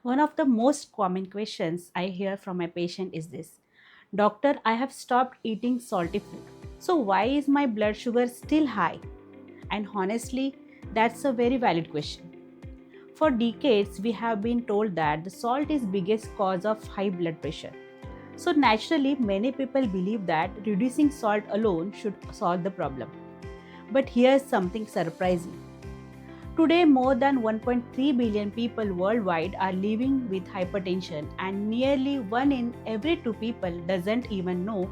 One of the most common questions I hear from my patient is this: Doctor, I have stopped eating salty food. So why is my blood sugar still high? And honestly, that's a very valid question. For decades, we have been told that the salt is biggest cause of high blood pressure. So naturally, many people believe that reducing salt alone should solve the problem. But here's something surprising. Today, more than 1.3 billion people worldwide are living with hypertension, and nearly 1 in every 2 people doesn't even know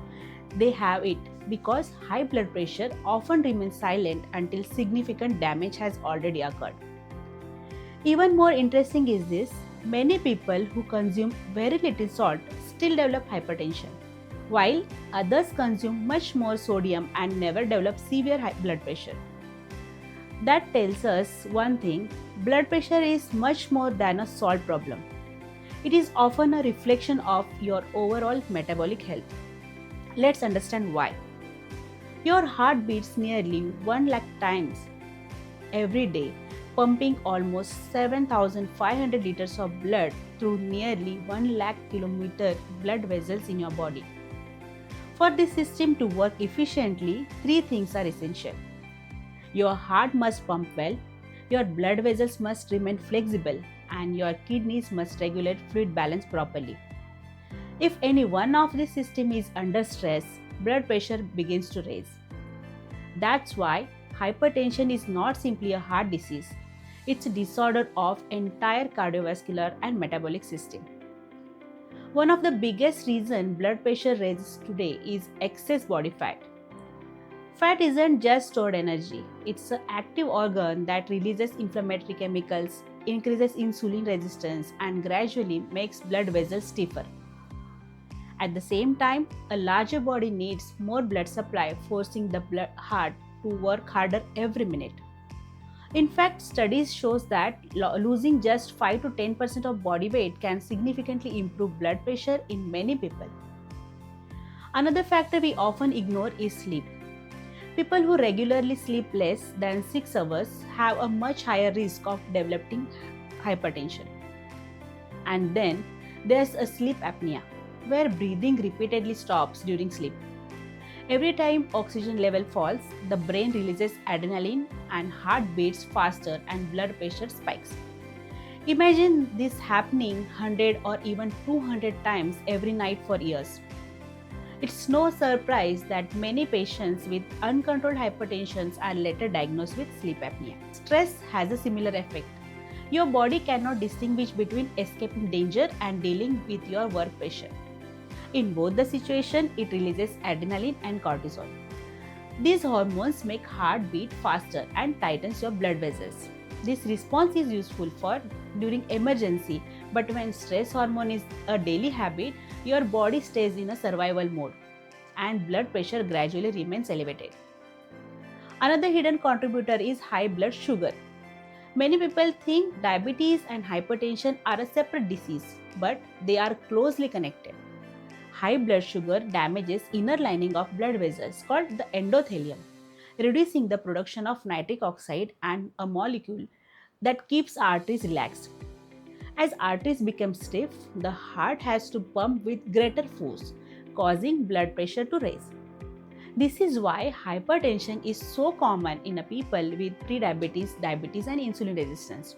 they have it because high blood pressure often remains silent until significant damage has already occurred. Even more interesting is this: many people who consume very little salt still develop hypertension, while others consume much more sodium and never develop severe high blood pressure. That tells us one thing: blood pressure is much more than a salt problem. It is often a reflection of your overall metabolic health. Let's understand why. Your heart beats nearly 1 lakh times every day, pumping almost 7,500 liters of blood through nearly 1 lakh kilometer blood vessels in your body. For this system to work efficiently, three things are essential. Your heart must pump well, your blood vessels must remain flexible, and your kidneys must regulate fluid balance properly. If any one of these systems is under stress, blood pressure begins to raise. That's why hypertension is not simply a heart disease. It's a disorder of entire cardiovascular and metabolic system. One of the biggest reasons blood pressure raises today is excess body fat. Fat isn't just stored energy, it's an active organ that releases inflammatory chemicals, increases insulin resistance, and gradually makes blood vessels stiffer. At the same time, a larger body needs more blood supply, forcing the heart to work harder every minute. In fact, studies shows that losing just 5 to 10% of body weight can significantly improve blood pressure in many people. Another factor we often ignore is sleep. People who regularly sleep less than 6 hours have a much higher risk of developing hypertension. And then there's a sleep apnea, where breathing repeatedly stops during sleep. Every time oxygen level falls, the brain releases adrenaline and heart beats faster and blood pressure spikes. Imagine this happening 100 or even 200 times every night for years. It's no surprise that many patients with uncontrolled hypertension are later diagnosed with sleep apnea. Stress has a similar effect. Your body cannot distinguish between escaping danger and dealing with your work pressure. In both the situation, it releases adrenaline and cortisol. These hormones make heart beat faster and tightens your blood vessels. This response is useful for during emergency, but when stress hormone is a daily habit, your body stays in a survival mode and blood pressure gradually remains elevated. Another hidden contributor is high blood sugar. Many people think diabetes and hypertension are a separate disease, but they are closely connected. High blood sugar damages inner lining of blood vessels called the endothelium, reducing the production of nitric oxide and a molecule that keeps arteries relaxed. As arteries become stiff, the heart has to pump with greater force, causing blood pressure to rise. This is why hypertension is so common in a people with prediabetes, diabetes, and insulin resistance.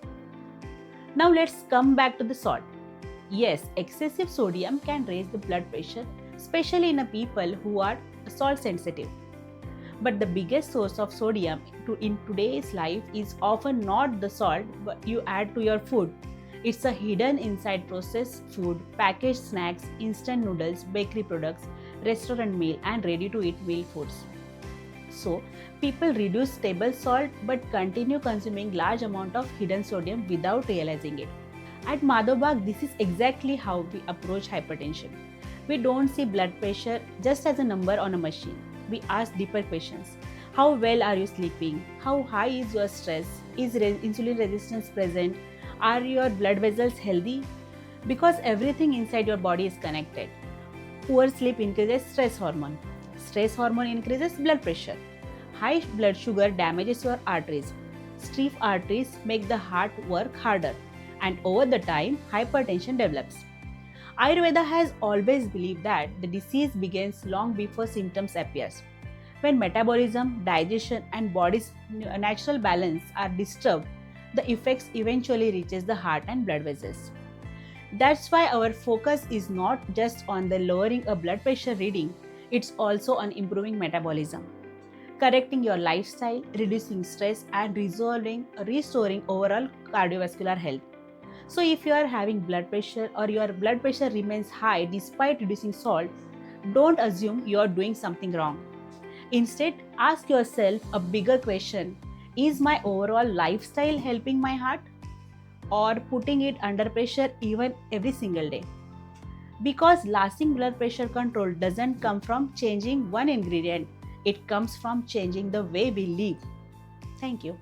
Now let's come back to the salt. Yes, excessive sodium can raise the blood pressure, especially in a people who are salt sensitive. But the biggest source of sodium in today's life is often not the salt but you add to your food. It's a hidden inside processed food, packaged snacks, instant noodles, bakery products, restaurant meal, and ready-to-eat meal foods. So, people reduce table salt but continue consuming large amount of hidden sodium without realizing it. At Madhobag, this is exactly how we approach hypertension. We don't see blood pressure just as a number on a machine. We ask deeper questions. How well are you sleeping? How high is your stress? Is insulin resistance present? Are your blood vessels healthy? Because everything inside your body is connected. Poor sleep increases stress hormone. Stress hormone increases blood pressure. High blood sugar damages your arteries. Stiff arteries make the heart work harder. and over the time, hypertension develops. Ayurveda has always believed that the disease begins long before symptoms appear. When metabolism, digestion, and body's natural balance are disturbed, the effects eventually reaches the heart and blood vessels. That's why our focus is not just on the lowering a blood pressure reading, it's also on improving metabolism, correcting your lifestyle, reducing stress, and restoring overall cardiovascular health. So, if you are having blood pressure or your blood pressure remains high despite reducing salt, don't assume you are doing something wrong. Instead, ask yourself a bigger question: is my overall lifestyle helping my heart or putting it under pressure even every single day? Because lasting blood pressure control doesn't come from changing one ingredient, it comes from changing the way we live. Thank you.